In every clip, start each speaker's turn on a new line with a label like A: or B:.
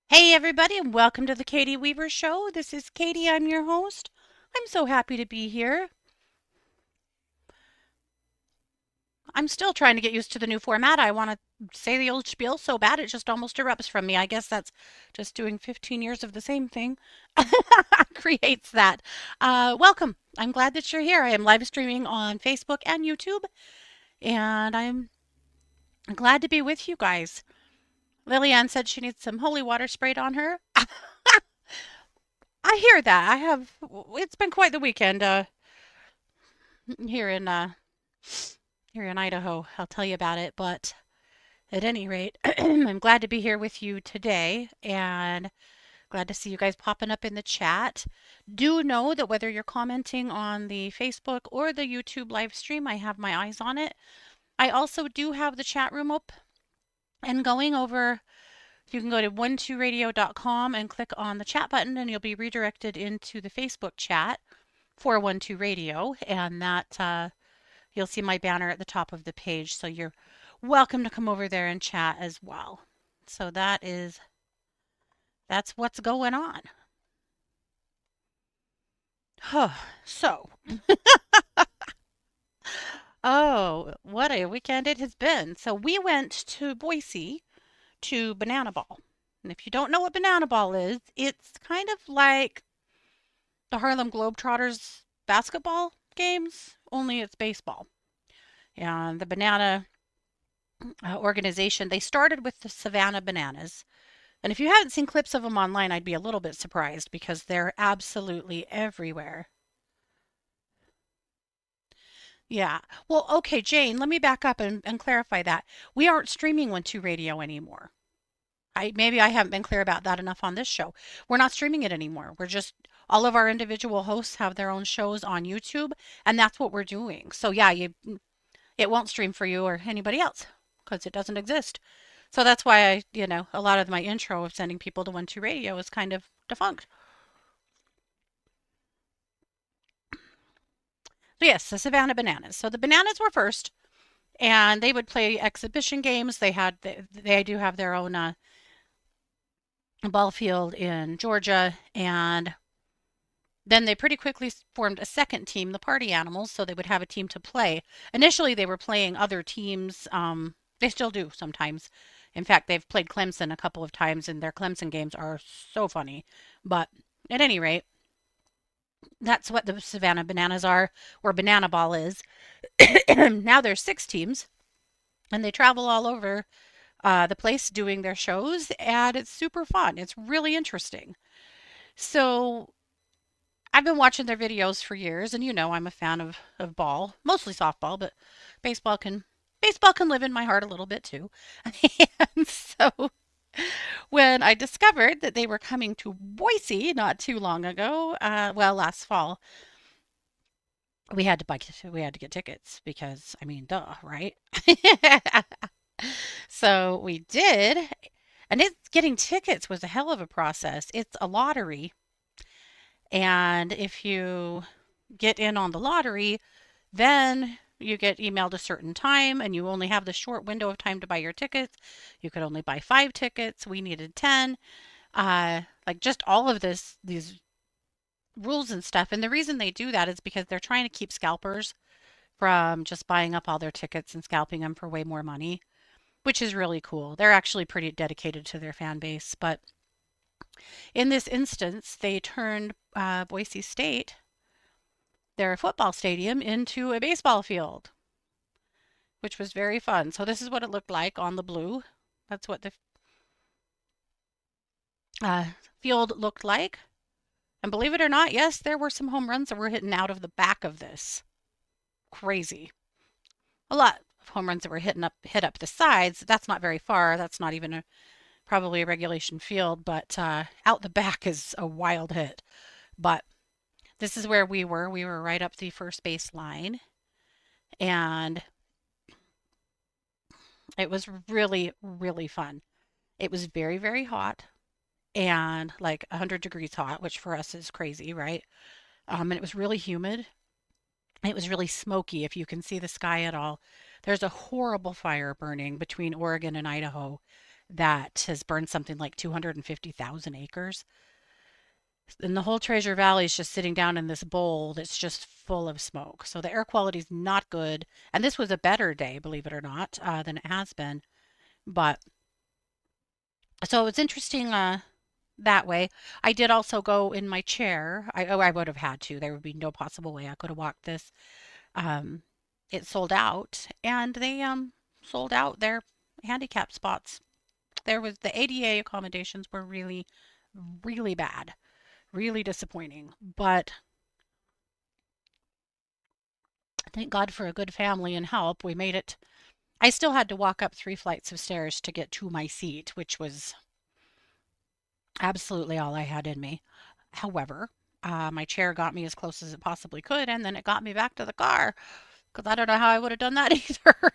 A: Hey, everybody, and welcome to the Katie Weaver Show. This is Katie, I'm your host. I'm so happy to be here. I'm still trying to get used to the new format. I want to say the old spiel so bad it just almost erupts from me. I guess that's just doing 15 years of the same thing creates that. Welcome. I'm glad that you're here. I am live streaming on Facebook and YouTube, and I'm glad to be with you guys. Lillian said she needs some holy water sprayed on her. I hear that. It's been quite the weekend here in Idaho. I'll tell you about it. But at any rate, I'm glad to be here with you today and glad to see you guys popping up in the chat. Do know that whether you're commenting on the Facebook or the YouTube live stream, I have my eyes on it. I also do have the chat room up and going over. You can go to 12radio.com and click on the chat button, and you'll be redirected into the Facebook chat for 12 Radio, and that you'll see my banner at the top of the page. So you're welcome to come over there and chat as well. So that's what's going on. So, oh, what a weekend it has been. So we went to Boise to Banana Ball. And if you don't know what Banana Ball is, it's kind of like the Harlem Globetrotters basketball games, only it's baseball. And the banana organization, they started with the Savannah bananas. And if you haven't seen clips of them online, I'd be a little bit surprised because they're absolutely everywhere. Yeah. Well, okay, Jane, let me back up and clarify that. We aren't streaming 1-2 Radio anymore. Maybe I haven't been clear about that enough on this show. We're not streaming it anymore. We're just all of our individual hosts have their own shows on YouTube, and that's what we're doing. So yeah, it won't stream for you or anybody else because it doesn't exist. So that's why a lot of my intro of sending people to 1-2 Radio is kind of defunct. So yes, the Savannah Bananas. So the Bananas were first, and they would play exhibition games. They do have their own ball field in Georgia, and then they pretty quickly formed a second team, the Party Animals, so they would have a team to play. Initially, they were playing other teams. They still do sometimes. In fact, they've played Clemson a couple of times, and their Clemson games are so funny. But at any rate, that's what the Savannah Bananas are, or Banana Ball is. Now there's 6 teams, and they travel all over the place doing their shows, and it's super fun. It's really interesting. So I've been watching their videos for years, and I'm a fan of ball, mostly softball, but baseball can baseball can live in my heart a little bit too. And so when I discovered that they were coming to Boise not too long ago, well, last fall, we had to get tickets because I mean, duh, right? So we did, and getting tickets was a hell of a process. It's a lottery, and if you get in on the lottery, then you get emailed a certain time and you only have the short window of time to buy your tickets. You could only buy 5 tickets. We needed 10. Like just all of these rules and stuff. And the reason they do that is because they're trying to keep scalpers from just buying up all their tickets and scalping them for way more money, which is really cool. They're actually pretty dedicated to their fan base. But in this instance, they turned Boise State, their football stadium, into a baseball field, which was very fun. So this is what it looked like on the blue. That's what the uh, field looked like. And believe it or not, yes, there were some home runs that were hitting out of the back of this. Crazy. A lot of home runs that were hit up the sides. That's not very far. That's not even probably a regulation field, but out the back is a wild hit. But this is where we were. We were right up the first base line, and it was really, really fun. It was very, very hot and like 100 degrees hot, which for us is crazy, right? And it was really humid. It was really smoky if you can see the sky at all. There's a horrible fire burning between Oregon and Idaho, that has burned something like 250,000 acres. And the whole Treasure Valley is just sitting down in this bowl that's just full of smoke. So the air quality is not good. And this was a better day, believe it or not, than it has been. But so it's interesting that way. I did also go in my chair. I would have had to. There would be no possible way I could have walked this. Um, it sold out, and they sold out their handicap spots. There was the ADA accommodations were really, really bad, really disappointing. But thank God for a good family and help. We made it. I still had to walk up 3 flights of stairs to get to my seat, which was absolutely all I had in me. However, my chair got me as close as it possibly could, and then it got me back to the car because I don't know how I would have done that either.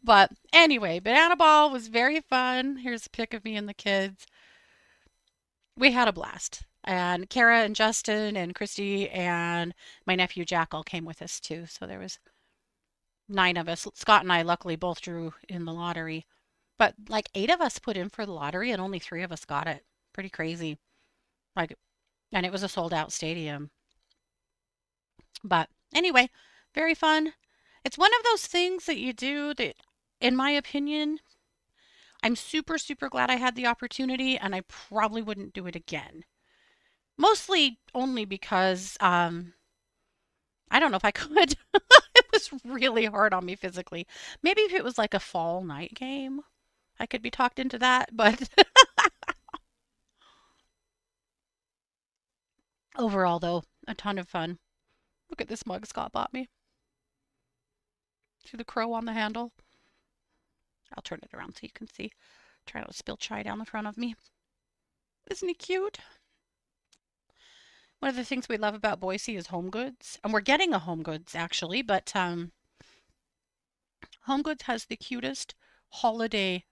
A: But anyway, Banana Ball was very fun. Here's a pic of me and the kids. We had a blast. And Kara and Justin and Christy and my nephew Jack all came with us too. So there was 9 of us. Scott and I luckily both drew in the lottery. But like 8 of us put in for the lottery and only 3 of us got it. Pretty crazy. Like, and it was a sold out stadium. But anyway, very fun. It's one of those things that you do that, in my opinion, I'm super, super glad I had the opportunity and I probably wouldn't do it again. Mostly only because I don't know if I could. It was really hard on me physically. Maybe if it was like a fall night game, I could be talked into that, but overall though, a ton of fun. Look at this mug Scott bought me. See the crow on the handle? I'll turn it around so you can see. Try not to spill chai down the front of me. Isn't he cute? One of the things we love about Boise is Home Goods, and we're getting a Home Goods actually, but Home Goods has the cutest holiday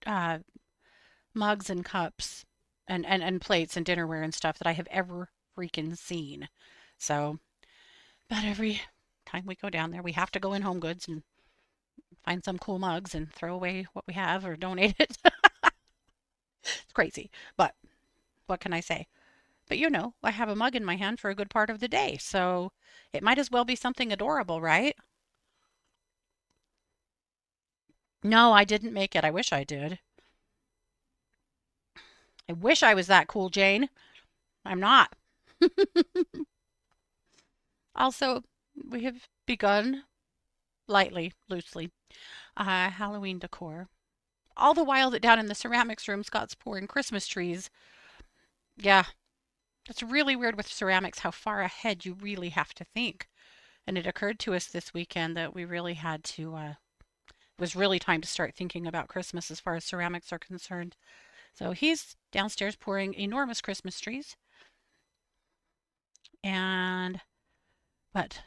A: uh, mugs and cups and plates and dinnerware and stuff that I have ever freaking seen. So, but every time we go down there, we have to go in Home Goods and find some cool mugs and throw away what we have or donate it. It's crazy, but what can I say? But I have a mug in my hand for a good part of the day, so it might as well be something adorable, right? No, I didn't make it. I wish I did. I wish I was that cool, Jane. I'm not. Also, we have begun lightly, loosely, Halloween decor. All the while that down in the ceramics room, Scott's pouring Christmas trees. Yeah, it's really weird with ceramics how far ahead you really have to think. And it occurred to us this weekend that we really had to, it was really time to start thinking about Christmas as far as ceramics are concerned. So he's downstairs pouring enormous Christmas trees. And, but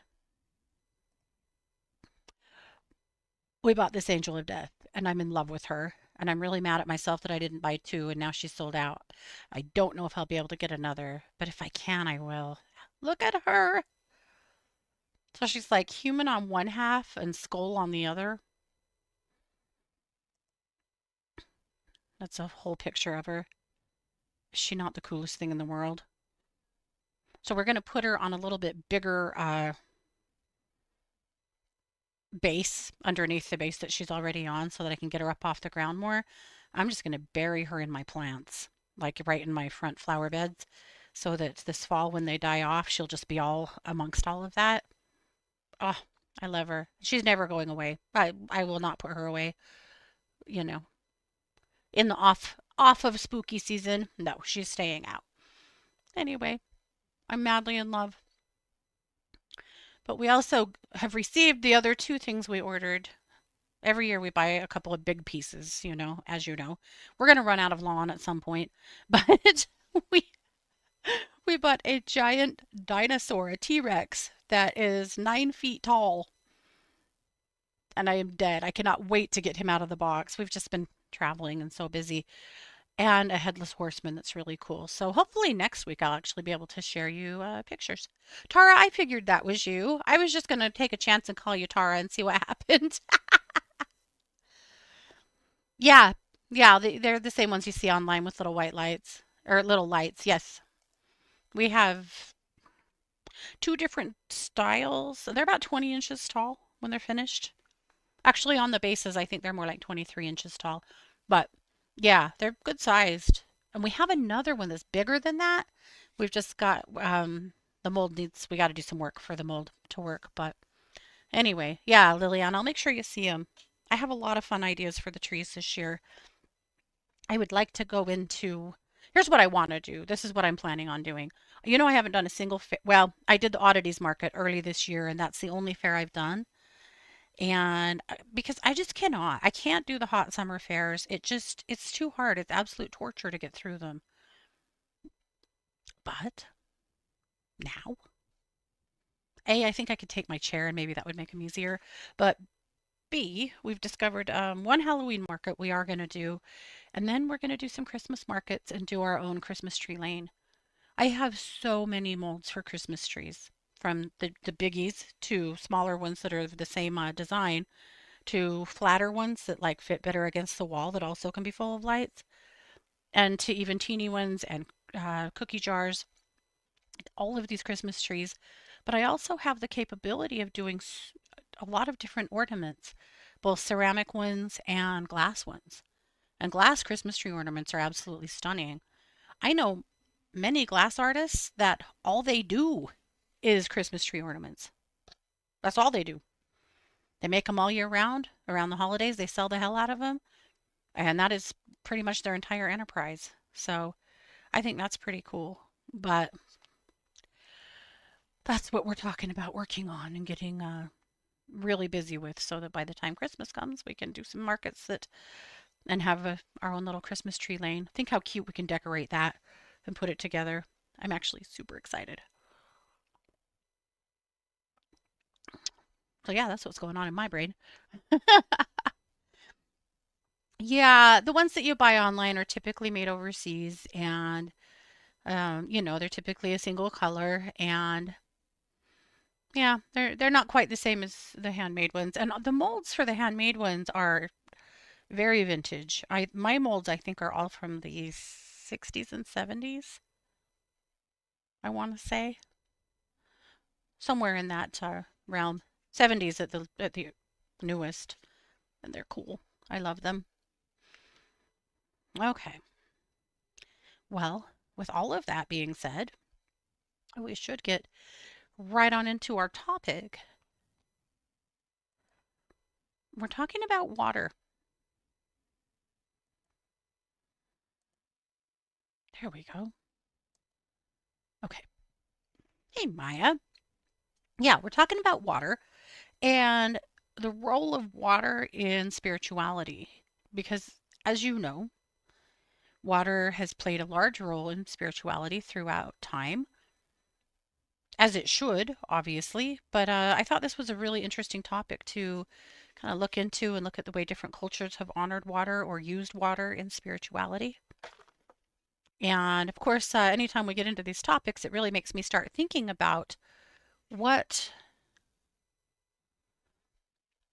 A: we bought this Angel of Death, and I'm in love with her. And I'm really mad at myself that I didn't buy two, and now she's sold out. I don't know if I'll be able to get another, but if I can, I will. Look at her. So she's like human on one half and skull on the other. That's a whole picture of her. Is she not the coolest thing in the world? So we're going to put her on a little bit bigger base underneath the base that she's already on so that I can get her up off the ground more. I'm just going to bury her in my plants, like right in my front flower beds, so that this fall when they die off, she'll just be all amongst all of that. Oh, I love her. She's never going away. I will not put her away, you know. In the off of spooky season. No, she's staying out. Anyway, I'm madly in love. But we also have received the other two things we ordered. Every year we buy a couple of big pieces, as you know. We're going to run out of lawn at some point. But we we bought a giant dinosaur, a T-Rex that is 9 feet tall. And I am dead. I cannot wait to get him out of the box. We've just been traveling and so busy. And a headless horseman that's really cool. So hopefully next week I'll actually be able to share you pictures. Tara, I figured that was you. I was just going to take a chance and call you Tara and see what happened. Yeah, Yeah, they're the same ones you see online with little white lights or little lights. Yes, we have two different styles. They're about 20 inches tall when they're finished. Actually, on the bases, I think they're more like 23 inches tall. But yeah, they're good sized. And we have another one that's bigger than that. We've just got the mold needs, we got to do some work for the mold to work. But anyway, yeah, Liliana, I'll make sure you see them. I have a lot of fun ideas for the trees this year. I would like to go into, here's what I want to do. This is what I'm planning on doing. You know, I haven't done a single fair. Well, I did the oddities market early this year, and that's the only fair I've done. And because I just cannot, I can't do the hot summer fairs. It's too hard. It's absolute torture to get through them. But now, A, I think I could take my chair and maybe that would make them easier. But B, we've discovered one Halloween market we are going to do, and then we're going to do some Christmas markets and do our own Christmas tree lane. I have so many molds for Christmas trees, from the biggies to smaller ones that are the same design to flatter ones that like fit better against the wall that also can be full of lights, and to even teeny ones and cookie jars, all of these Christmas trees. But I also have the capability of doing a lot of different ornaments, both ceramic ones and glass ones. And glass Christmas tree ornaments are absolutely stunning. I know many glass artists that all they do is Christmas tree ornaments. That's all they do. They make them all year round. Around the holidays, they sell the hell out of them. And that is pretty much their entire enterprise. So I think that's pretty cool. But that's what we're talking about working on and getting really busy with so that by the time Christmas comes, we can do some markets that and have our own little Christmas tree lane. Think how cute we can decorate that and put it together. I'm actually super excited. So yeah, that's what's going on in my brain. Yeah, the ones that you buy online are typically made overseas and they're typically a single color and yeah, they're not quite the same as the handmade ones. And the molds for the handmade ones are very vintage. My molds I think are all from the 60s and 70s, I want to say. Somewhere in that realm. 70s at the newest, and they're cool. I love them. Okay. Well, with all of that being said, we should get right on into our topic. We're talking about water. There we go. Okay. Hey, Maya. Yeah, we're talking about water and the role of water in spirituality. Because, as you know, water has played a large role in spirituality throughout time, as it should, obviously. But I thought this was a really interesting topic to kind of look into and look at the way different cultures have honored water or used water in spirituality. And of course, anytime we get into these topics, it really makes me start thinking about what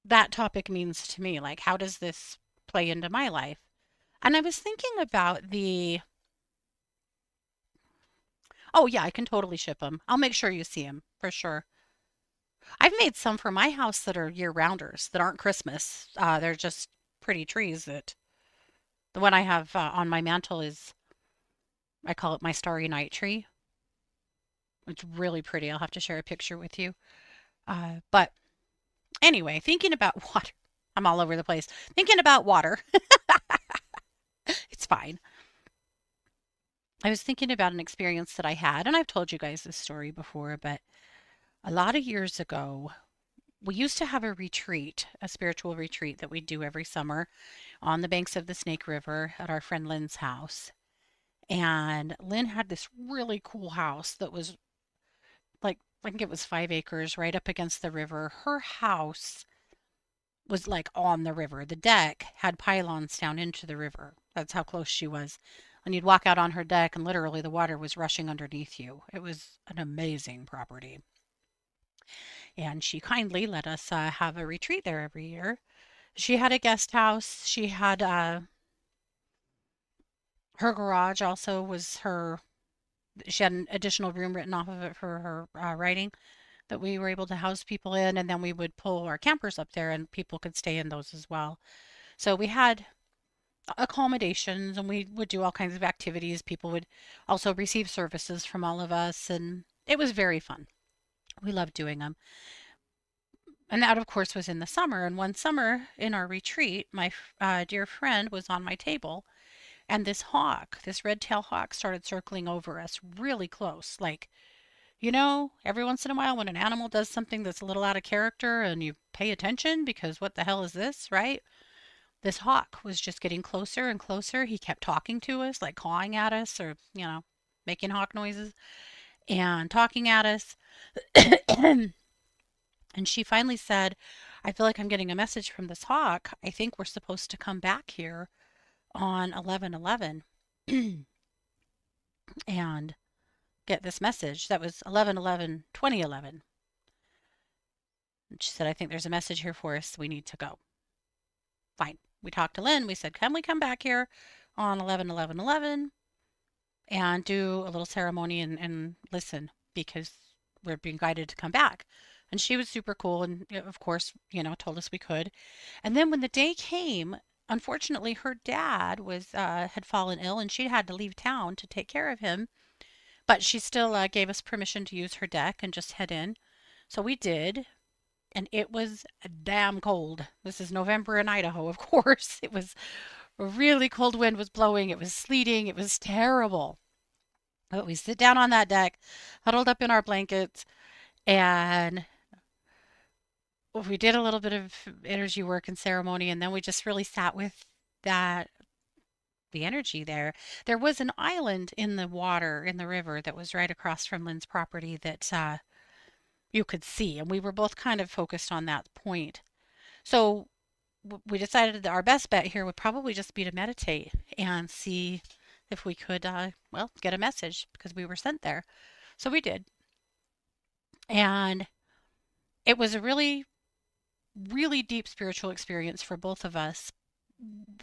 A: that topic means to me. Like, how does this play into my life? And I was thinking about oh, yeah, I can totally ship them. I'll make sure you see them for sure. I've made some for my house that are year rounders that aren't Christmas. They're just pretty trees that the one I have on my mantle is, I call it my starry night tree. It's really pretty. I'll have to share a picture with you. But anyway, thinking about water. I'm all over the place. Thinking about water. It's fine. I was thinking about an experience that I had, and I've told you guys this story before, but a lot of years ago, we used to have a retreat, a spiritual retreat that we do every summer on the banks of the Snake River at our friend Lynn's house. And Lynn had this really cool house that was like, I think it was 5 acres right up against the river. Her house was like on the river. The deck had pylons down into the river. That's how close she was. And you'd walk out on her deck, and literally the water was rushing underneath you. It was an amazing property. And she kindly let us have a retreat there every year. She had a guest house. She had Her garage also was her, she had an additional room written off of it for her writing that we were able to house people in. And then we would pull our campers up there and people could stay in those as well. So we had accommodations and we would do all kinds of activities. People would also receive services from all of us. And it was very fun. We loved doing them. And that, of course, was in the summer. And one summer in our retreat, my dear friend was on my table, and this hawk, this red-tailed hawk, started circling over us really close. Like, every once in a while when an animal does something that's a little out of character and you pay attention because what the hell is this, right? This hawk was just getting closer and closer. He kept talking to us, like cawing at us or, making hawk noises and talking at us. And she finally said, I feel like I'm getting a message from this hawk. I think we're supposed to come back here on 11/11 and get this message. That was 11/11/2011. And she said, I think there's a message here for us. We need to go. Fine. We talked to Lynn. We said, can we come back here on 11/11/11 and do a little ceremony and listen because we're being guided to come back. And she was super cool and, of course, told us we could. And then when the day came, unfortunately, her dad had fallen ill and she had to leave town to take care of him. But she still gave us permission to use her deck and just head in. So we did. And it was damn cold. This is November in Idaho, of course. It was a really cold wind was blowing. It was sleeting. It was terrible. But we sit down on that deck, huddled up in our blankets, and we did a little bit of energy work and ceremony, and then we just really sat with that the energy there. There was an island in the water in the river that was right across from Lynn's property that you could see, and we were both kind of focused on that point. So we decided that our best bet here would probably just be to meditate and see if we could, get a message because we were sent there. So we did. And it was a really, really deep spiritual experience for both of us.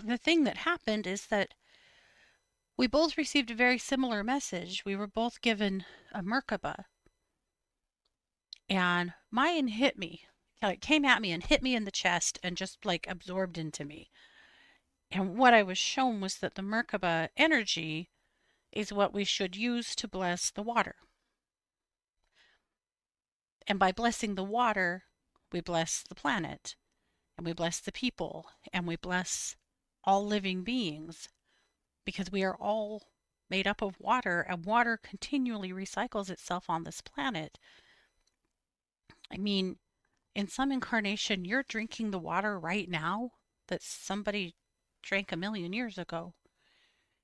A: The thing that happened is that we both received a very similar message. We were both given a Merkaba, and mine hit me. It came at me and hit me in the chest and just like absorbed into me. And what I was shown was that the Merkaba energy is what we should use to bless the water. And by blessing the water, we bless the planet, and we bless the people, and we bless all living beings, because we are all made up of water, and water continually recycles itself on this planet. I mean, in some incarnation, you're drinking the water right now that somebody drank a million years ago.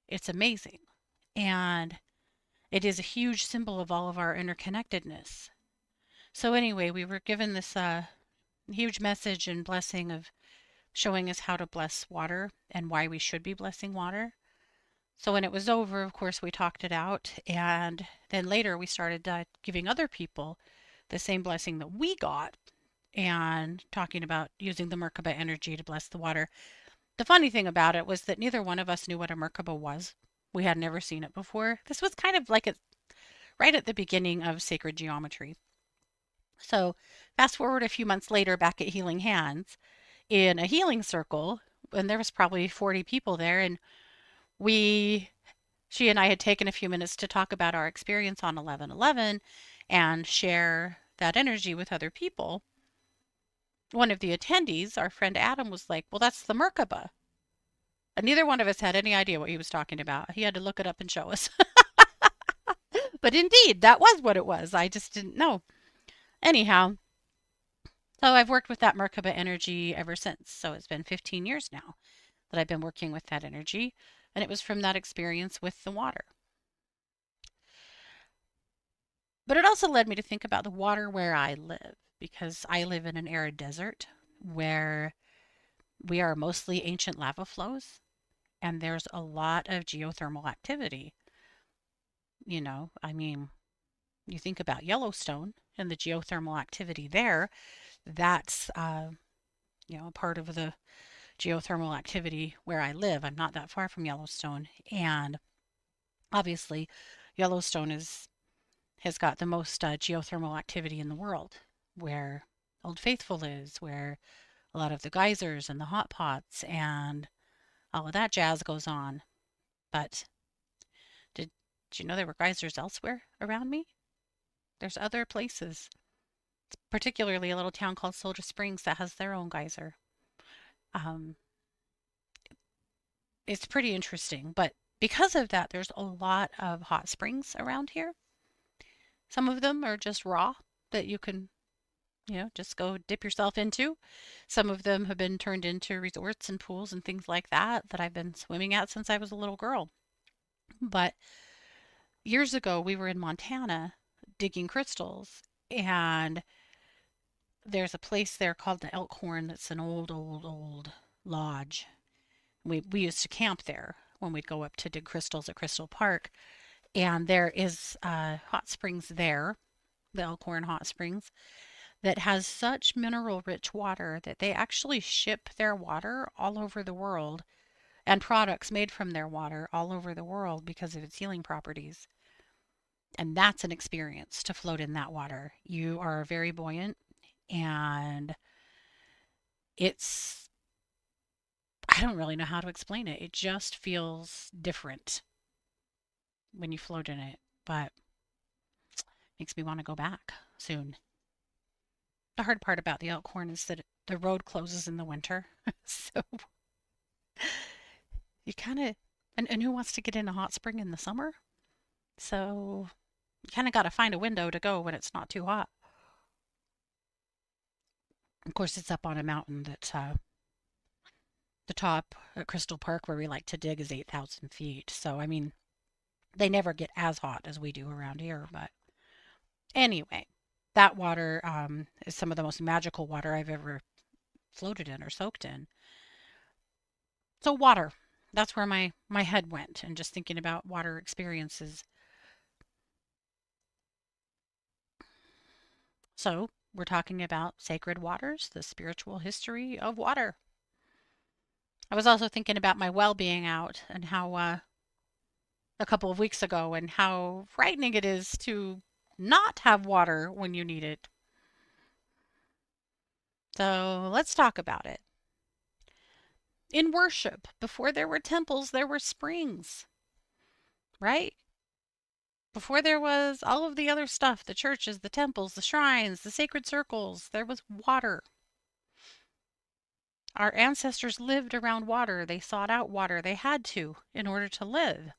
A: It's amazing. And it is a huge symbol of all of our interconnectedness. So anyway, we were given this huge message and blessing of showing us how to bless water and why we should be blessing water. So when it was over, of course, we talked it out. And then later we started giving other people the same blessing that we got and talking about using the Merkaba energy to bless the water. The funny thing about it was that neither one of us knew what a Merkaba was. We had never seen it before. This was kind of like right at the beginning of sacred geometry. So fast forward a few months later, back at Healing Hands, in a healing circle, and there was probably 40 people there, and she and I had taken a few minutes to talk about our experience on 11/11 and share that energy with other people. One of the attendees, our friend Adam, was like, well, that's the Merkaba. And neither one of us had any idea what he was talking about. He had to look it up and show us. But indeed, that was what it was. I just didn't know. Anyhow, so I've worked with that Merkaba energy ever since. So it's been 15 years now that I've been working with that energy. And it was from that experience with the water. But it also led me to think about the water where I live, because I live in an arid desert where we are mostly ancient lava flows, and there's a lot of geothermal activity. I mean, you think about Yellowstone and the geothermal activity there, that's, part of the geothermal activity where I live. I'm not that far from Yellowstone, and obviously, Yellowstone is has got the most geothermal activity in the world, where Old Faithful is, where a lot of the geysers and the hot pots and all of that jazz goes on. But did, did you know there were geysers elsewhere around me? There's other places, particularly a little town called Soldier Springs that has their own geyser. Um, it's pretty interesting, but because of that, there's a lot of hot springs around here. Some of them are just raw that you can, just go dip yourself into. Some of them have been turned into resorts and pools and things like that that I've been swimming at since I was a little girl. But years ago, we were in Montana digging crystals, and there's a place there called the Elkhorn that's an old, old, old lodge. We used to camp there when we'd go up to dig crystals at Crystal Park, and there is hot springs there, the Elkhorn Hot Springs, that has such mineral rich water that they actually ship their water all over the world and products made from their water all over the world because of its healing properties. And that's an experience to float in that water. You are very buoyant, and it's, I don't really know how to explain it. It just feels different when you float in it, but makes me want to go back soon. The hard part about the Elkhorn is that the road closes in the winter. So you kind of, and who wants to get in a hot spring in the summer? So you kind of got to find a window to go when it's not too hot. Of course, it's up on a mountain that the top at Crystal Park where we like to dig is 8,000 feet. So, I mean, they never get as hot as we do around here. But anyway, that water is some of the most magical water I've ever floated in or soaked in. So, water. That's where my head went, and just thinking about water experiences. So, we're talking about sacred waters, the spiritual history of water. I was also thinking about my well being out and how a couple of weeks ago and how frightening it is to not have water when you need it. So, let's talk about it. In worship, before there were temples, there were springs, right? Before there was all of the other stuff, the churches, the temples, the shrines, the sacred circles, there was water. Our ancestors lived around water. They sought out water. They had to in order to live.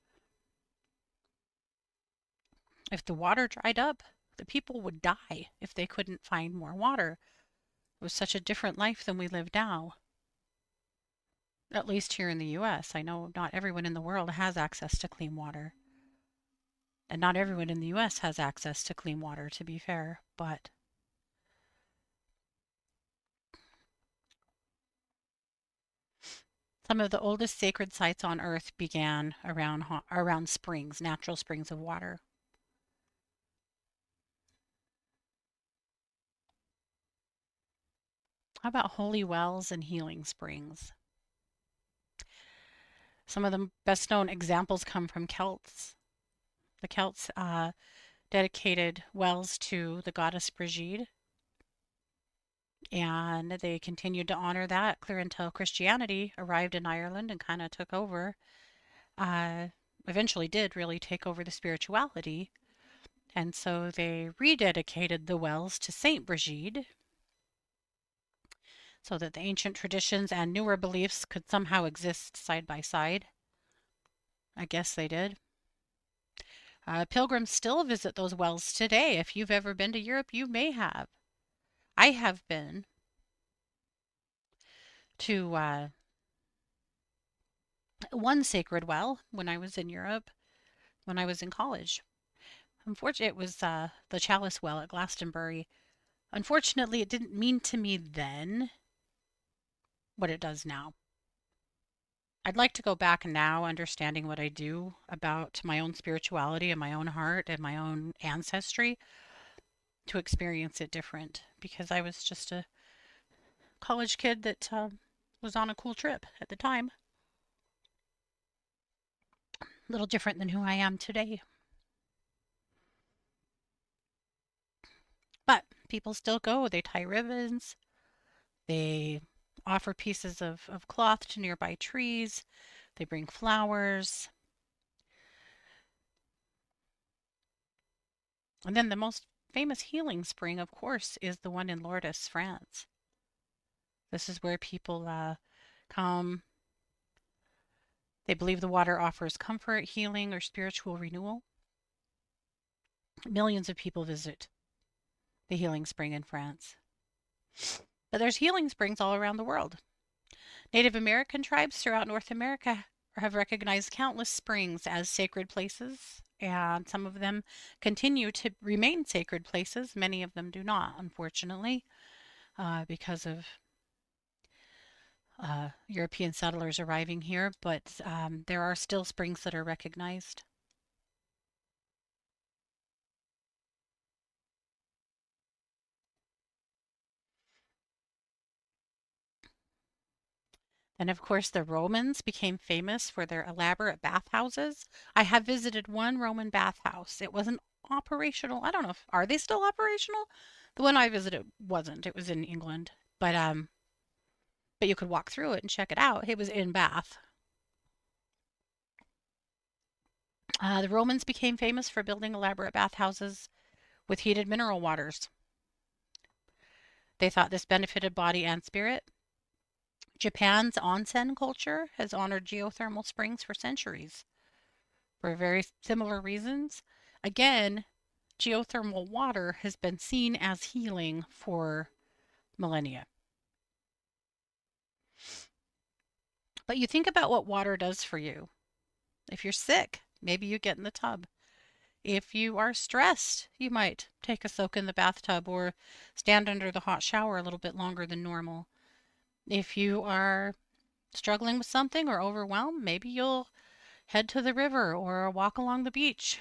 A: If the water dried up, the people would die if they couldn't find more water. It was such a different life than we live now, at least here in the US. I know not everyone in the world has access to clean water. And not everyone in the US has access to clean water, to be fair, but some of the oldest sacred sites on earth began around springs, natural springs of water. How about holy wells and healing springs? Some of the best known examples come from Celts. The Celts dedicated wells to the goddess Brigitte, and they continued to honor that clear until Christianity arrived in Ireland and kind of took over. Uh, Eventually did really take over the spirituality, and so they rededicated the wells to Saint Brigitte so that the ancient traditions and newer beliefs could somehow exist side by side. I guess they did. Pilgrims still visit those wells today. If you've ever been to Europe, you may have. I have been to one sacred well when I was in Europe, when I was in college. Unfortunately, it was the Chalice Well at Glastonbury. Unfortunately, it didn't mean to me then what it does now. I'd like to go back now, understanding what I do about my own spirituality and my own heart and my own ancestry, to experience it different, because I was just a college kid that was on a cool trip at the time. A little different than who I am today. But people still go. They tie ribbons. They offer pieces of cloth to nearby trees. They bring flowers. And then the most famous healing spring, of course, is the one in Lourdes, France. This is where people come. They believe the water offers comfort, healing, or spiritual renewal. Millions of people visit the healing spring in France. But there's healing springs all around the world. Native American tribes throughout North America have recognized countless springs as sacred places, and some of them continue to remain sacred places. Many of them do not, unfortunately, because of European settlers arriving here, but there are still springs that are recognized. And of course, the Romans became famous for their elaborate bathhouses. I have visited one Roman bathhouse. It wasn't operational. I don't know if are they still operational? The one I visited wasn't. It was in England, but you could walk through it and check it out. It was in Bath. The Romans became famous for building elaborate bathhouses with heated mineral waters. They thought this benefited body and spirit. Japan's onsen culture has honored geothermal springs for centuries for very similar reasons. Again, geothermal water has been seen as healing for millennia. But you think about what water does for you. If you're sick, maybe you get in the tub. If you are stressed, you might take a soak in the bathtub or stand under the hot shower a little bit longer than normal. If you are struggling with something or overwhelmed, maybe you'll head to the river or walk along the beach.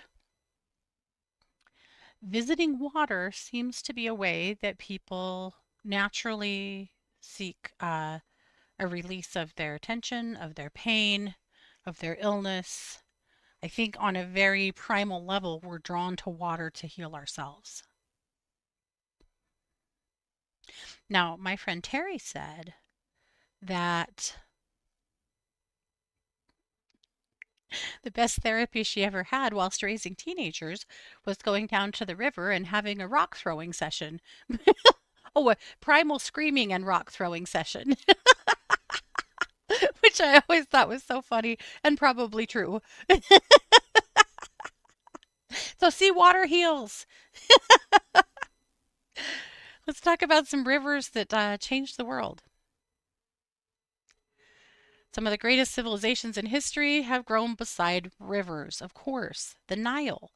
A: Visiting water seems to be a way that people naturally seek a release of their tension, of their pain, of their illness. I think on a very primal level, we're drawn to water to heal ourselves. Now, my friend Terry said that the best therapy she ever had whilst raising teenagers was going down to the river and having a rock throwing session. Oh, a primal screaming and rock throwing session, which I always thought was so funny and probably true. So, see, water heals. Let's talk about some rivers that changed the world. Some of the greatest civilizations in history have grown beside rivers, of course. The Nile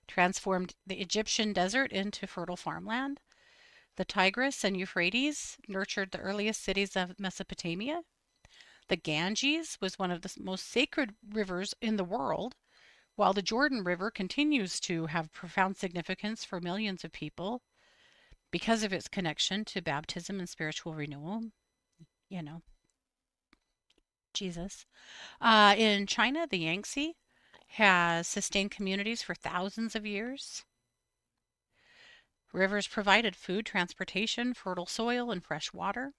A: transformed the Egyptian desert into fertile farmland. The Tigris and Euphrates nurtured the earliest cities of Mesopotamia. The Ganges was one of the most sacred rivers in the world, while the Jordan River continues to have profound significance for millions of people because of its connection to baptism and spiritual renewal. You know, Jesus. In China, the Yangtze has sustained communities for thousands of years. Rivers provided food, transportation, fertile soil, and fresh water,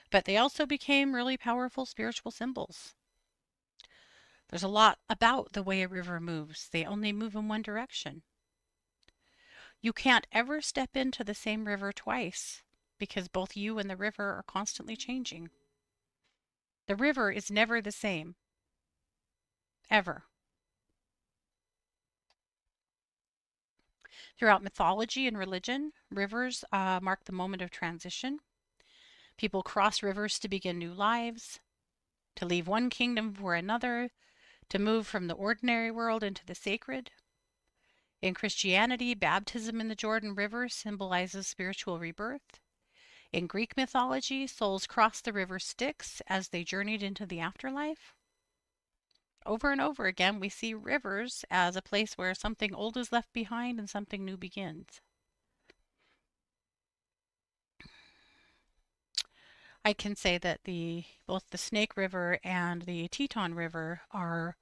A: but they also became really powerful spiritual symbols. There's a lot about the way a river moves. They only move in one direction. You can't ever step into the same river twice because both you and the river are constantly changing. The river is never the same, ever. Throughout mythology and religion, rivers mark the moment of transition. People cross rivers to begin new lives, to leave one kingdom for another, to move from the ordinary world into the sacred. In Christianity, baptism in the Jordan River symbolizes spiritual rebirth. In Greek mythology, souls crossed the river Styx as they journeyed into the afterlife. Over and over again, we see rivers as a place where something old is left behind and something new begins. I can say that the both the Snake River and the Teton River are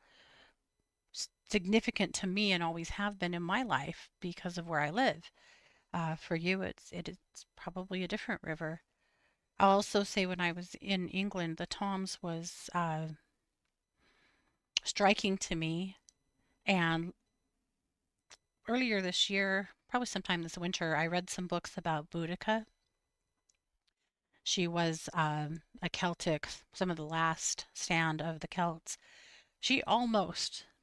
A: significant to me and always have been in my life because of where I live. For you, it's probably a different river. I'll also say when I was in England, the Toms was striking to me. And earlier this year, probably sometime this winter, I read some books about Boudica. She was a Celtic, some of the last stand of the Celts.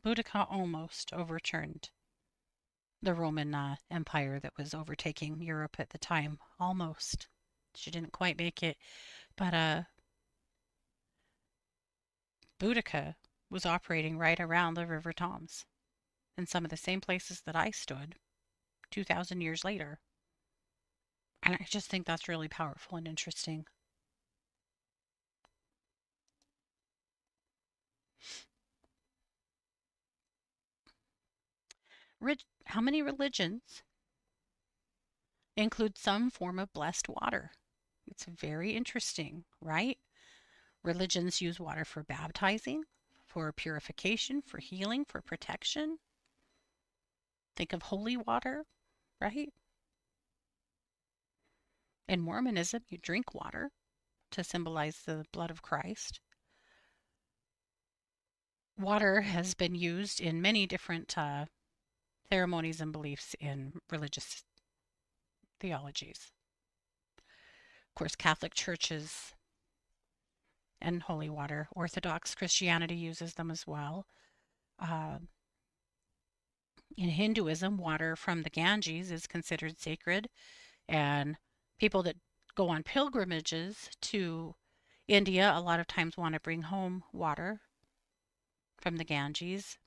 A: Boudica almost overturned the Roman Empire that was overtaking Europe at the time. Almost. She didn't quite make it. But Boudica was operating right around the River Toms in some of the same places that I stood 2,000 years later. And I just think that's really powerful and interesting. How many religions include some form of blessed water? It's very interesting, right? Religions use water for baptizing, for purification, for healing, for protection. Think of holy water, right? In Mormonism, you drink water to symbolize the blood of Christ. Water has been used in many different ceremonies and beliefs in religious theologies. Of course, Catholic churches and holy water. Orthodox Christianity uses them as well. Uh, in Hinduism, water from the Ganges is considered sacred, and people that go on pilgrimages to India a lot of times want to bring home water from the Ganges.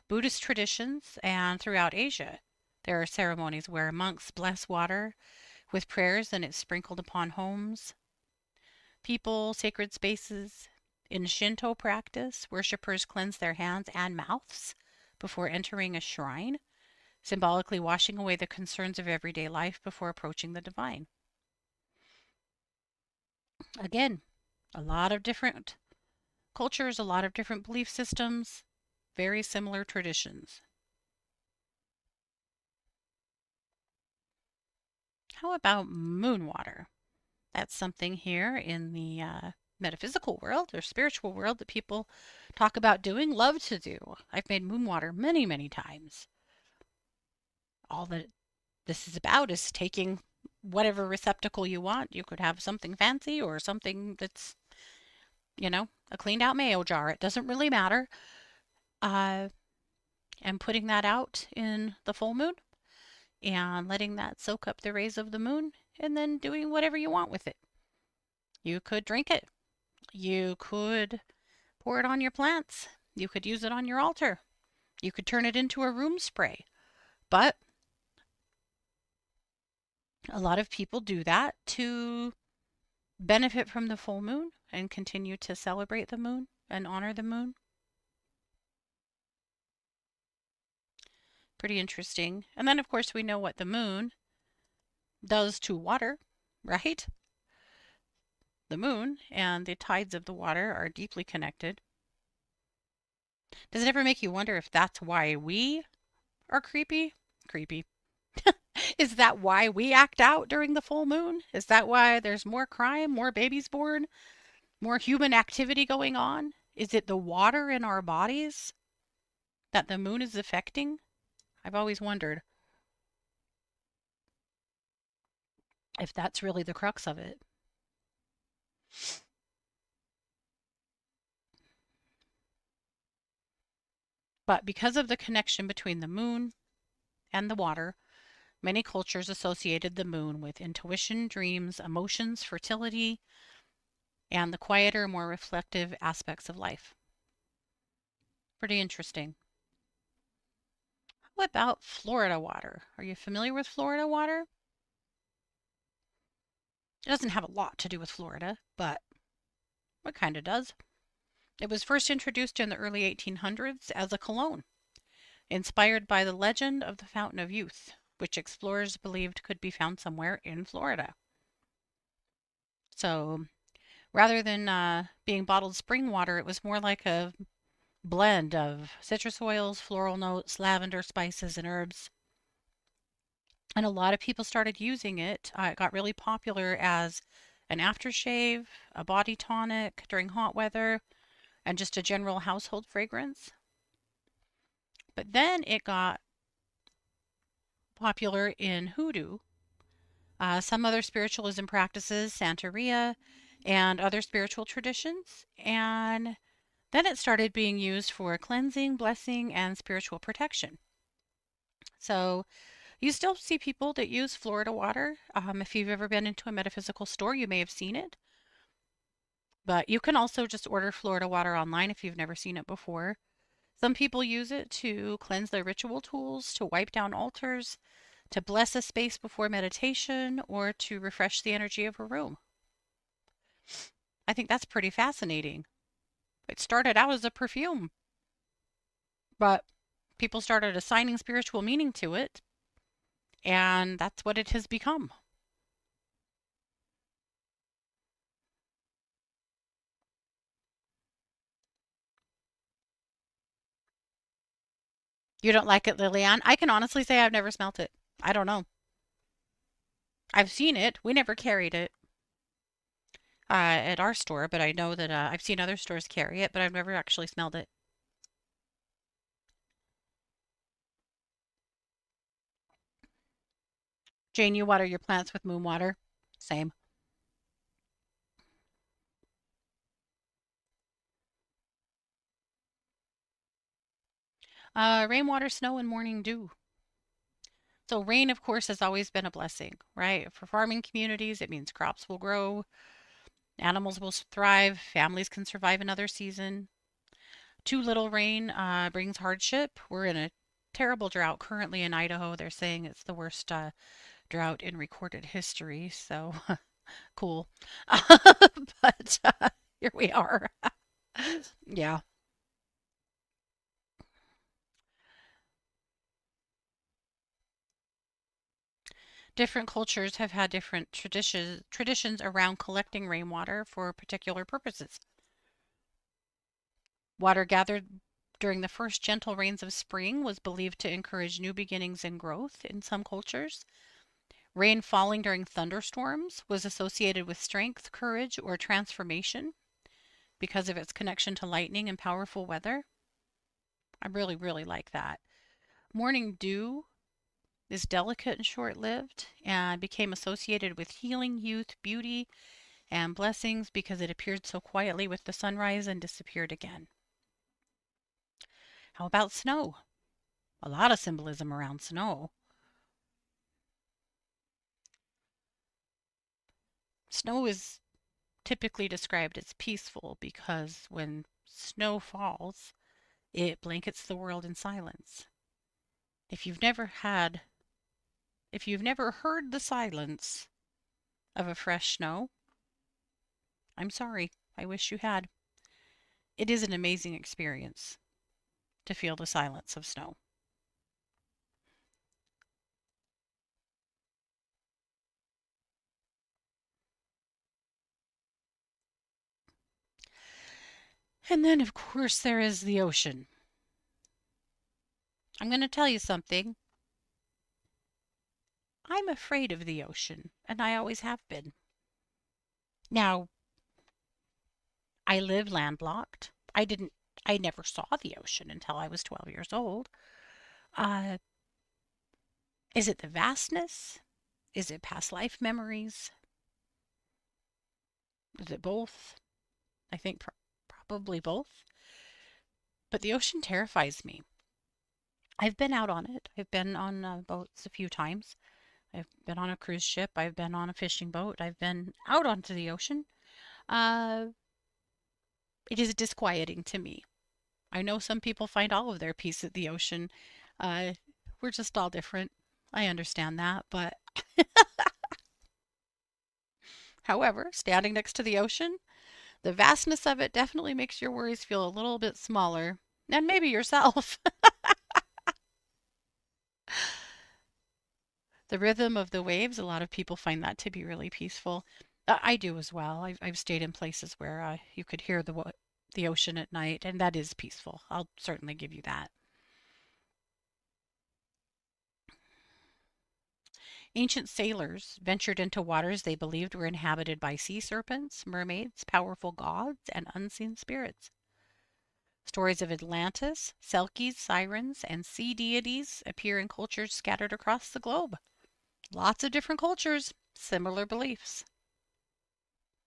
A: Buddhist traditions and throughout Asia, there are ceremonies where monks bless water with prayers and it's sprinkled upon homes, people, sacred spaces. In Shinto practice, worshippers cleanse their hands and mouths before entering a shrine, symbolically washing away the concerns of everyday life before approaching the divine. Again, a lot of different cultures, a lot of different belief systems, very similar traditions. How about moon water? That's something here in the metaphysical world or spiritual world that people talk about doing, love to do. I've made moon water many, many times. All that this is about is taking whatever receptacle you want. You could have something fancy or something that's, a cleaned out mayo jar. It doesn't really matter. Uh, and putting that out in the full moon and letting that soak up the rays of the moon and then doing whatever you want with it. You could drink it. You could pour it on your plants. You could use it on your altar. You could turn it into a room spray. But a lot of people do that to benefit from the full moon and continue to celebrate the moon and honor the moon. Pretty interesting. And then, of course, we know what the moon does to water, right? The moon and the tides of the water are deeply connected. Does it ever make you wonder if that's why we are creepy? Creepy. Is that why we act out during the full moon? Is that why there's more crime, more babies born, more human activity going on? Is it the water in our bodies that the moon is affecting? I've always wondered if that's really the crux of it. But because of the connection between the moon and the water, many cultures associated the moon with intuition, dreams, emotions, fertility, and the quieter, more reflective aspects of life. Pretty interesting. What about Florida water? Are you familiar with Florida water? It doesn't have a lot to do with Florida, but it kind of does. It was first introduced in the early 1800s as a cologne, inspired by the legend of the Fountain of Youth, which explorers believed could be found somewhere in Florida. So rather than being bottled spring water, it was more like a blend of citrus oils, floral notes, lavender, spices, and herbs. And a lot of people started using it. It got really popular as an aftershave, a body tonic during hot weather, and just a general household fragrance. But then it got popular in hoodoo, some other spiritualism practices, Santeria, and other spiritual traditions. And then it started being used for cleansing, blessing, and spiritual protection. So you still see people that use Florida water. If you've ever been into a metaphysical store, you may have seen it. But you can also just order Florida water online if you've never seen it before. Some people use it to cleanse their ritual tools, to wipe down altars, to bless a space before meditation, or to refresh the energy of a room. I think that's pretty fascinating. It started out as a perfume, but people started assigning spiritual meaning to it, and that's what it has become. You don't like it, Lillian? I can honestly say I've never smelt it. I don't know. I've seen it. We never carried it at our store, but I know that I've seen other stores carry it, but I've never actually smelled it. Jane, you water your plants with moon water. Same. Rainwater, snow, and morning dew. So rain, of course, has always been a blessing, right? For farming communities, it means crops will grow, animals will thrive, families can survive another season. Too little rain brings hardship. We're in a terrible drought currently in Idaho. They're saying it's the worst drought in recorded history. So cool. But here we are. Yeah. Different cultures have had different traditions around collecting rainwater for particular purposes. Water gathered during the first gentle rains of spring was believed to encourage new beginnings and growth in some cultures. Rain falling during thunderstorms was associated with strength, courage, or transformation because of its connection to lightning and powerful weather. I really, really like that. Morning dew is delicate and short lived and became associated with healing, youth, beauty, and blessings because it appeared so quietly with the sunrise and disappeared again. How about snow? A lot of symbolism around snow. Snow is typically described as peaceful because when snow falls, it blankets the world in silence. If you've never had, if you've never heard the silence of a fresh snow, I'm sorry. I wish you had. It is an amazing experience to feel the silence of snow. And then, of course, there is the ocean. I'm going to tell you something. I'm afraid of the ocean, and I always have been. Now, I live landlocked. I never saw the ocean until I was 12 years old. Uh, is it the vastness? Is it past life memories? Is it both? I think probably both. But the ocean terrifies me. I've been out on it. I've been on boats a few times. I've been on a cruise ship. I've been on a fishing boat. I've been out onto the ocean. Uh, it is disquieting to me. I know some people find all of their peace at the ocean. Uh, we're just all different. I understand that. But however, standing next to the ocean, the vastness of it definitely makes your worries feel a little bit smaller. And maybe yourself. The rhythm of the waves, a lot of people find that to be really peaceful. I do as well. I've stayed in places where you could hear the ocean at night, and that is peaceful. I'll certainly give you that. Ancient sailors ventured into waters they believed were inhabited by sea serpents, mermaids, powerful gods, and unseen spirits. Stories of Atlantis, Selkies, sirens, and sea deities appear in cultures scattered across the globe. Lots of different cultures, similar beliefs.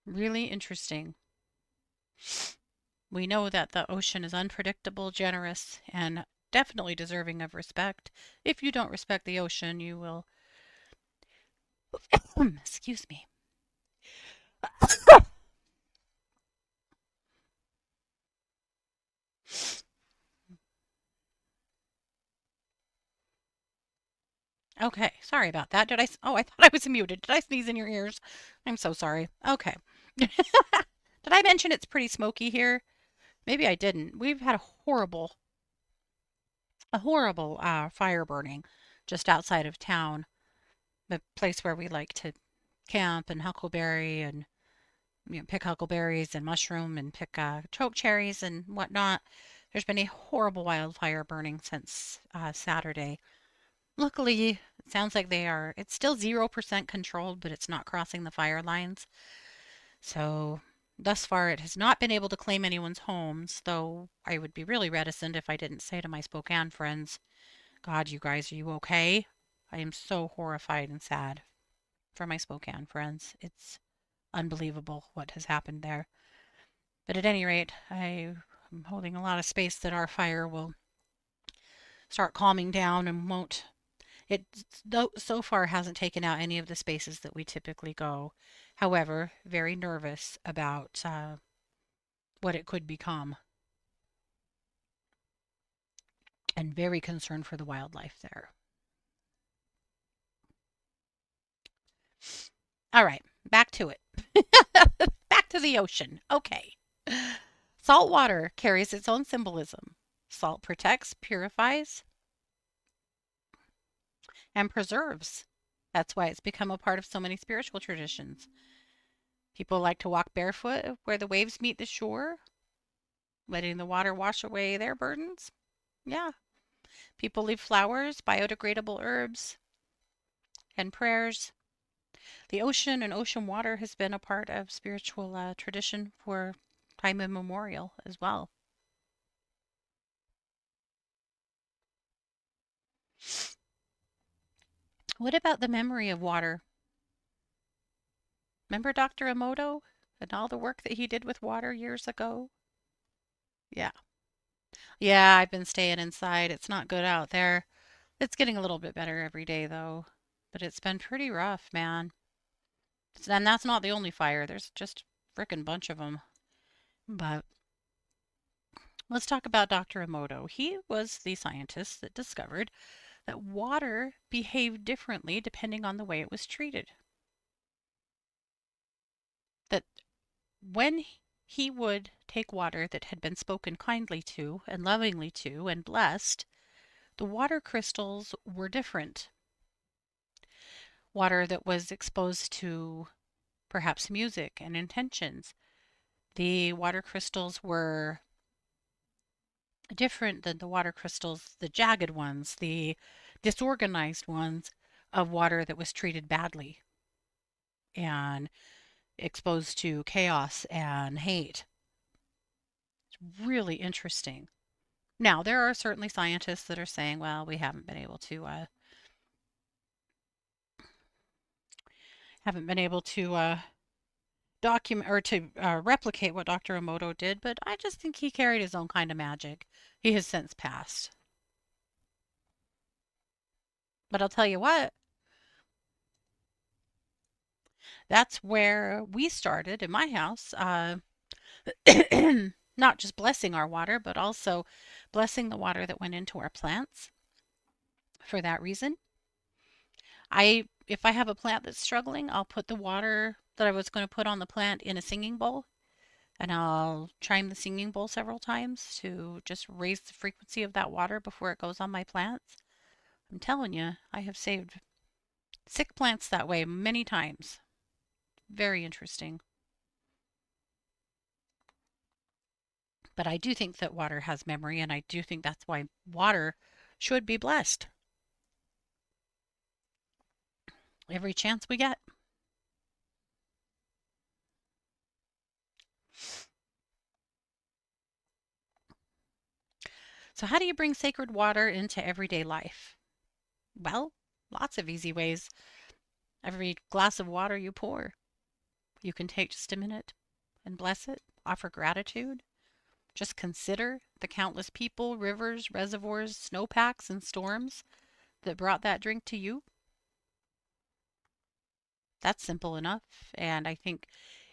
A: Really interesting. We know that the ocean is unpredictable, generous, and definitely deserving of respect. If you don't respect the ocean, you will, excuse me. Okay, sorry about that. Oh, I thought I was muted. Did I sneeze in your ears? I'm so sorry. Okay. Did I mention it's pretty smoky here? Maybe I didn't. We've had a horrible fire burning just outside of town, the place where we like to camp and huckleberry and pick huckleberries and mushroom and pick choke cherries and whatnot. There's been a horrible wildfire burning since Saturday. Luckily, it sounds like it's still 0% controlled, but it's not crossing the fire lines. So thus far, it has not been able to claim anyone's homes, though I would be really reticent if I didn't say to my Spokane friends, God, you guys, are you okay? I am so horrified and sad for my Spokane friends. It's unbelievable what has happened there. But at any rate, I am holding a lot of space that our fire will start calming down and won't. It so far hasn't taken out any of the spaces that we typically go. However, very nervous about what it could become and very concerned for the wildlife there. All right, back to it. Back to the ocean. Okay. Salt water carries its own symbolism. Salt protects, purifies, and preserves. That's why it's become a part of so many spiritual traditions. People like to walk barefoot where the waves meet the shore, letting the water wash away their burdens. Yeah. People leave flowers, biodegradable herbs, and prayers. The ocean and ocean water has been a part of spiritual tradition for time immemorial as well. What about the memory of water? Remember Dr. Emoto and all the work that he did with water years ago? Yeah. Yeah, I've been staying inside. It's not good out there. It's getting a little bit better every day though, but it's been pretty rough, man. And that's not the only fire. There's just a frickin' bunch of them. But let's talk about Dr. Emoto. He was the scientist that discovered that water behaved differently depending on the way it was treated. That when he would take water that had been spoken kindly to and lovingly to and blessed, the water crystals were different. Water that was exposed to perhaps music and intentions, the water crystals were different than the water crystals, the jagged ones, the disorganized ones of water that was treated badly and exposed to chaos and hate. It's really interesting. Now, there are certainly scientists that are saying, well, we haven't been able to document or to replicate what Dr. Emoto did, but I just think he carried his own kind of magic. He has since passed. But I'll tell you what, that's where we started in my house. Not just blessing our water, but also blessing the water that went into our plants. For that reason, if I have a plant that's struggling, I'll put the water that I was going to put on the plant in a singing bowl and I'll chime the singing bowl several times to just raise the frequency of that water before it goes on my plants. I'm telling you, I have saved sick plants that way many times. very interesting. But I do think that water has memory, and I do think that's why water should be blessed every chance we get. So, how do you bring sacred water into everyday life? Well, lots of easy ways. Every glass of water you pour, you can take just a minute and bless it, offer gratitude. Just consider the countless people, rivers, reservoirs, snowpacks, and storms that brought that drink to you. That's simple enough, and I think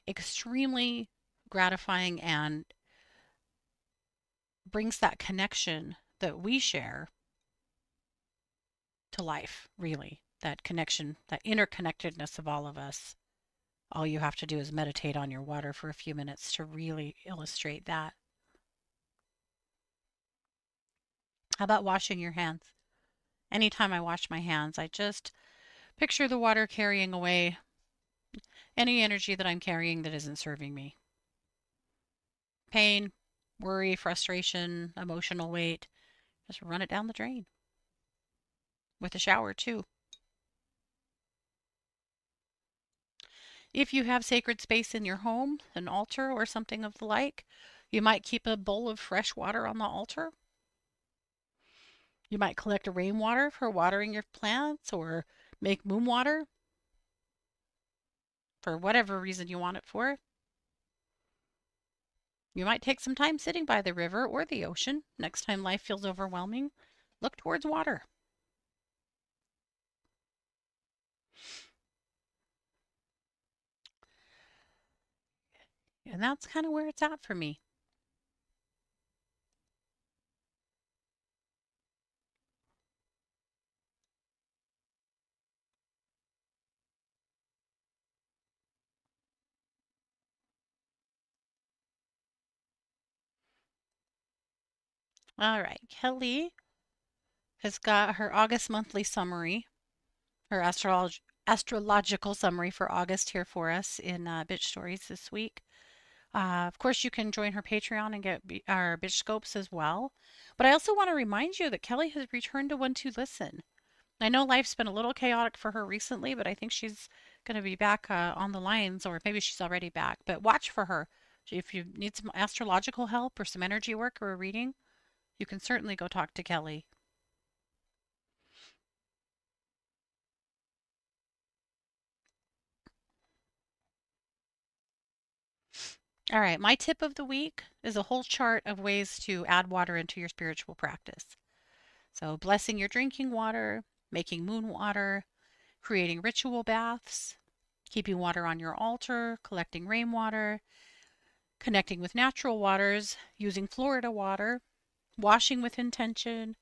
A: extremely gratifying and brings that connection that we share to life, really. That connection, that interconnectedness of all of us. All you have to do is meditate on your water for a few minutes to really illustrate that. How about washing your hands? Anytime I wash my hands, I just picture the water carrying away any energy that I'm carrying that isn't serving me. Pain, worry, frustration, emotional weight. Just run it down the drain with a shower, too. If you have sacred space in your home, an altar or something of the like, you might keep a bowl of fresh water on the altar. You might collect rainwater for watering your plants or make moon water for whatever reason you want it for. You might take some time sitting by the river or the ocean. Next time life feels overwhelming, look towards water. And that's kind of where it's at for me. All right, Kelly has got her August monthly summary, her astrological summary for August here for us in Bitch Stories this week. Of course, you can join her Patreon and get our bitch scopes as well. But I also want to remind you that Kelly has returned to One to Listen. I know life's been a little chaotic for her recently, but I think she's going to be back on the lines, or maybe she's already back. But watch for her. If you need some astrological help or some energy work or a reading, you can certainly go talk to Kelly. All right, my tip of the week is a whole chart of ways to add water into your spiritual practice. So, blessing your drinking water, making moon water, creating ritual baths, keeping water on your altar, collecting rainwater, connecting with natural waters, using Florida water, washing with intention,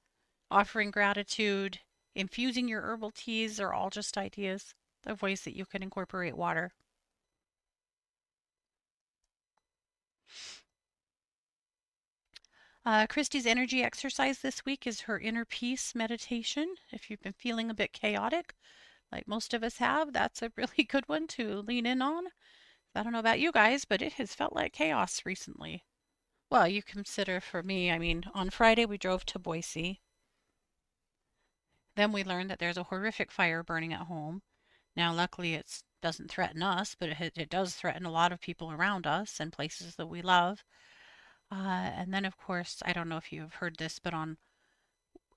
A: offering gratitude, infusing your herbal teas are all just ideas of ways that you can incorporate water. Christy's energy exercise this week is her inner peace meditation. If you've been feeling a bit chaotic, like most of us have, that's a really good one to lean in on. I don't know about you guys, but it has felt like chaos recently. Well, you consider for me, I mean, on Friday we drove to Boise. Then we learned that there's a horrific fire burning at home. Now, luckily, it doesn't threaten us, but it does threaten a lot of people around us and places that we love. And then, of course, I don't know if you've heard this, but on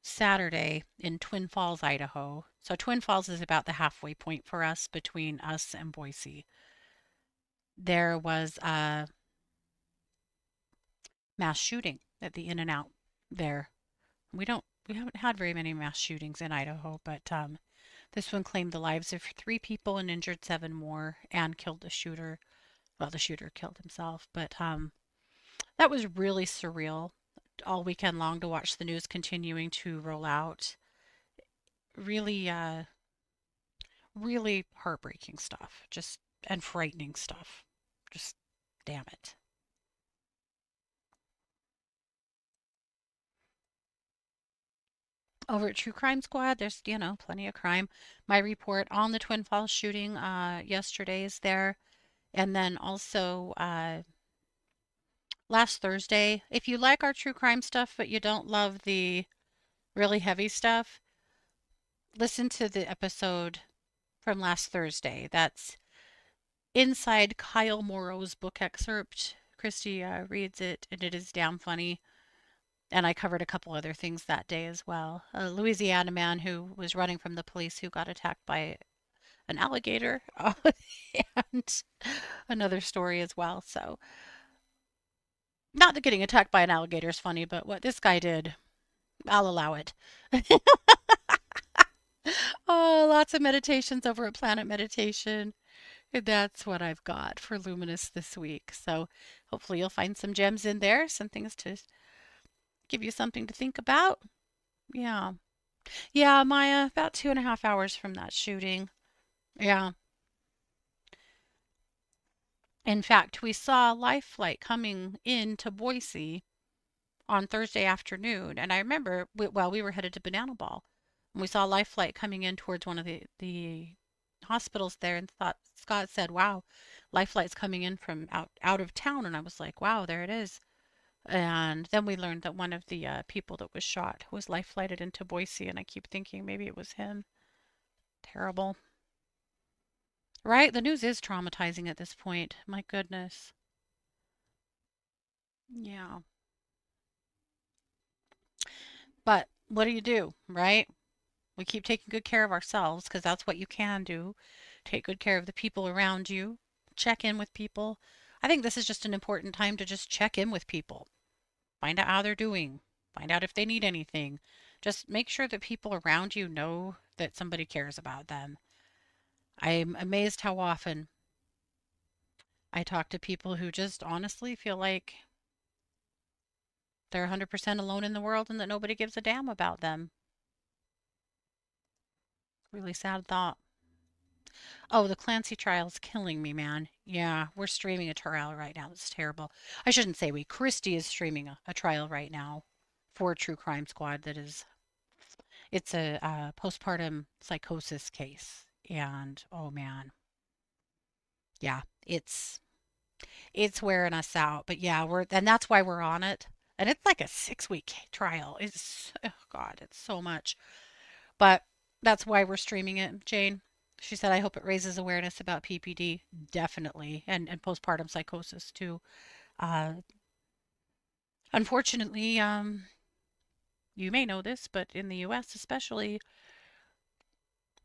A: Saturday in Twin Falls, Idaho. So Twin Falls is about the halfway point for us between us and Boise. There was a mass shooting at the In-N-Out there. We haven't had very many mass shootings in Idaho, but this one claimed the lives of 3 people and injured 7 more and killed the shooter. Well, the shooter killed himself, but that was really surreal all weekend long to watch the news continuing to roll out. Really, really heartbreaking stuff, just and frightening stuff. Just damn it. Over at True Crime Squad, there's, plenty of crime. My report on the Twin Falls shooting yesterday is there. And then also last Thursday, if you like our true crime stuff, but you don't love the really heavy stuff, listen to the episode from last Thursday. That's inside Kyle Morrow's book excerpt. Christy reads it, and it is damn funny. And I covered a couple other things that day as well. A Louisiana man who was running from the police who got attacked by an alligator, and another story as well. So, not that getting attacked by an alligator is funny, but what this guy did, I'll allow it. Oh, lots of meditations over at Planet Meditation. That's what I've got for Luminous this week. So hopefully you'll find some gems in there, some things to give you something to think about. Yeah. Yeah, Maya, about 2.5 hours from that shooting. Yeah. In fact, we saw a life flight coming into Boise on Thursday afternoon. And I remember, we were headed to Banana Ball. And we saw a life flight coming in towards one of the hospitals there and thought Scott said, "Wow, life flight's coming in from out of town." And I was like, "Wow, there it is." And then we learned that one of the people that was shot was life flighted into Boise, and I keep thinking maybe it was him. Terrible. Right? The news is traumatizing at this point. My goodness. Yeah. But what do, right? We keep taking good care of ourselves because that's what you can do. Take good care of the people around you. Check in with people. I think this is just an important time to just check in with people. Find out how they're doing. Find out if they need anything. Just make sure that people around you know that somebody cares about them. I'm amazed how often I talk to people who just honestly feel like they're 100% alone in the world and that nobody gives a damn about them. Really sad thought. Oh, the Clancy trial's killing me, man. Yeah, we're streaming a trial right now. It's terrible. I shouldn't say we. Christy is streaming a trial right now for True Crime Squad that is, it's a postpartum psychosis case. And oh man, yeah, it's wearing us out. But yeah, and that's why we're on it. And it's like a 6 week trial. Oh God, it's so much. But that's why we're streaming it, Jane. She said, I hope it raises awareness about PPD. Definitely. And postpartum psychosis too. Uh, Unfortunately, you may know this, but in the US especially,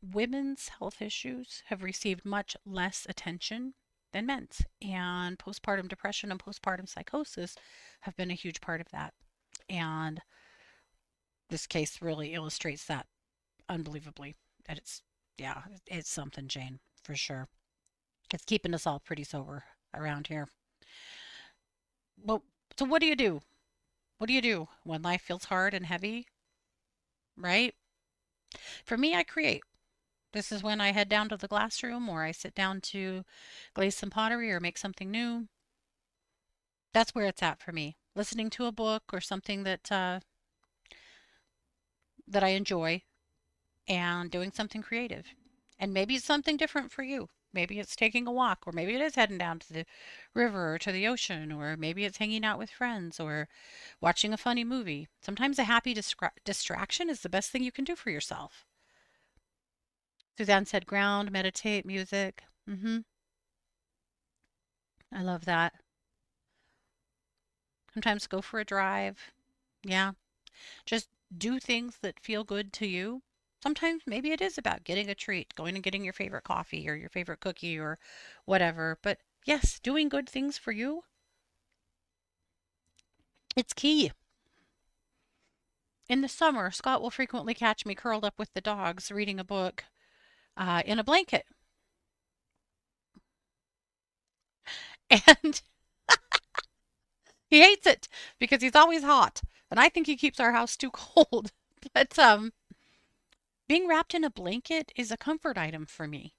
A: women's health issues have received much less attention than men's. And postpartum depression and postpartum psychosis have been a huge part of that. And this case really illustrates that unbelievably. And yeah, it's something, Jane, for sure. It's keeping us all pretty sober around here. Well, so what do you do? What do you do when life feels hard and heavy, right? For me, I create. This is when I head down to the glass room or I sit down to glaze some pottery or make something new. That's where it's at for me. Listening to a book or something that I enjoy and doing something creative. And maybe it's something different for you. Maybe it's taking a walk, or maybe it is heading down to the river or to the ocean, or maybe it's hanging out with friends or watching a funny movie. Sometimes a happy distraction is the best thing you can do for yourself. Suzanne said ground, meditate, music. I love that. Sometimes go for a drive. Yeah. Just do things that feel good to you. Sometimes maybe it is about getting a treat, going and getting your favorite coffee or your favorite cookie or whatever. But yes, doing good things for you, it's key. In the summer, Scott will frequently catch me curled up with the dogs reading a book in a blanket. And he hates it because he's always hot. And I think he keeps our house too cold. But being wrapped in a blanket is a comfort item for me,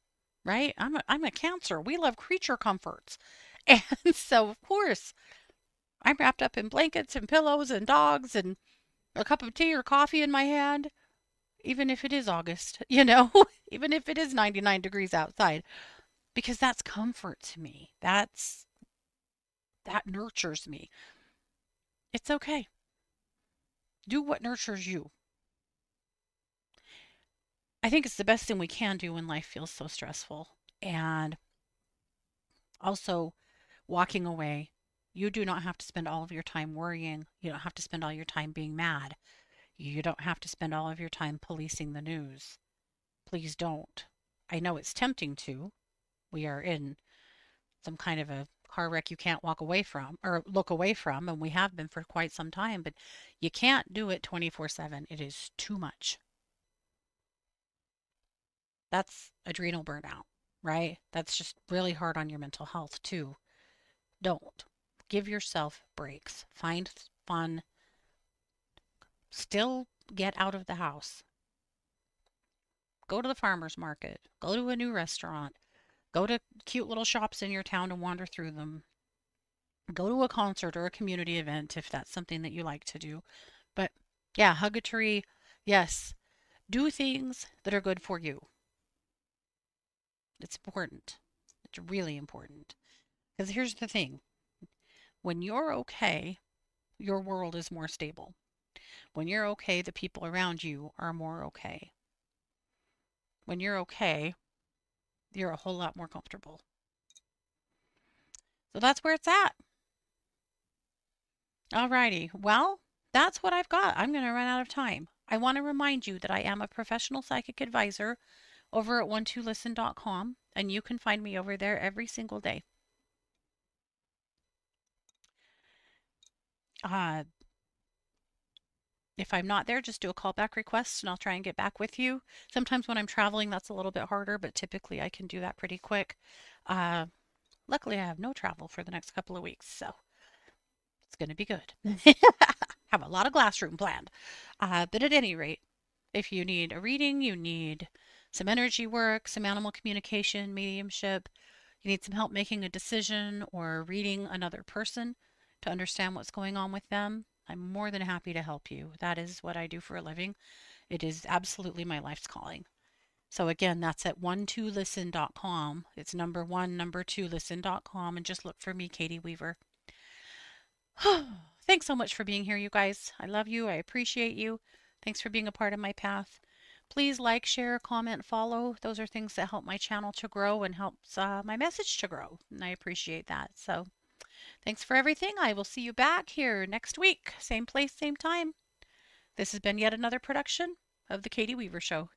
A: right? I'm a Cancer. We love creature comforts. And so, of course, I'm wrapped up in blankets and pillows and dogs and a cup of tea or coffee in my hand. even if it is August, even if it is 99 degrees outside, because that's comfort to me. That nurtures me. It's okay. Do what nurtures you. I think it's the best thing we can do when life feels so stressful. And also, walking away. You do not have to spend all of your time worrying. You don't have to spend all your time being mad. You don't have to spend all of your time policing the news. Please don't. I know it's tempting to. We are in some kind of a car wreck you can't walk away from or look away from, and we have been for quite some time, but you can't do it 24/7. It is too much. That's adrenal burnout, right? That's just really hard on your mental health, too. Don't. Give yourself breaks. Find fun. Still get out of the house. Go to the farmer's market. Go to a new restaurant. Go to cute little shops in your town and wander through them. Go to a concert or a community event if that's something that you like to do. But yeah, hug a tree. Yes, do things that are good for you. It's important. It's really important. Because here's the thing, when you're okay, your world is more stable. When you're okay, the people around you are more okay. When you're okay, you're a whole lot more comfortable. So that's where it's at. Alrighty. Well, that's what I've got. I'm going to run out of time. I want to remind you that I am a professional psychic advisor over at 12listen.com, and you can find me over there every single day. Uh, if I'm not there, just do a callback request and I'll try and get back with you. Sometimes when I'm traveling, that's a little bit harder, but typically I can do that pretty quick. Uh, Luckily, I have no travel for the next couple of weeks, so it's going to be good. Have a lot of classroom planned. But at any rate, if you need a reading, you need some energy work, some animal communication, mediumship, you need some help making a decision or reading another person to understand what's going on with them, I'm more than happy to help you. That is what I do for a living. It is absolutely my life's calling. So again, that's at 12listen.com. It's number one, number two, listen.com, and just look for me, Katie Weaver. Thanks so much for being here, you guys. I love you. I appreciate you. Thanks for being a part of my path. Please like, share, comment, follow. Those are things that help my channel to grow and helps my message to grow. And I appreciate that. So thanks for everything. I will see you back here next week. Same place, same time. This has been yet another production of The Katie Weaver Show.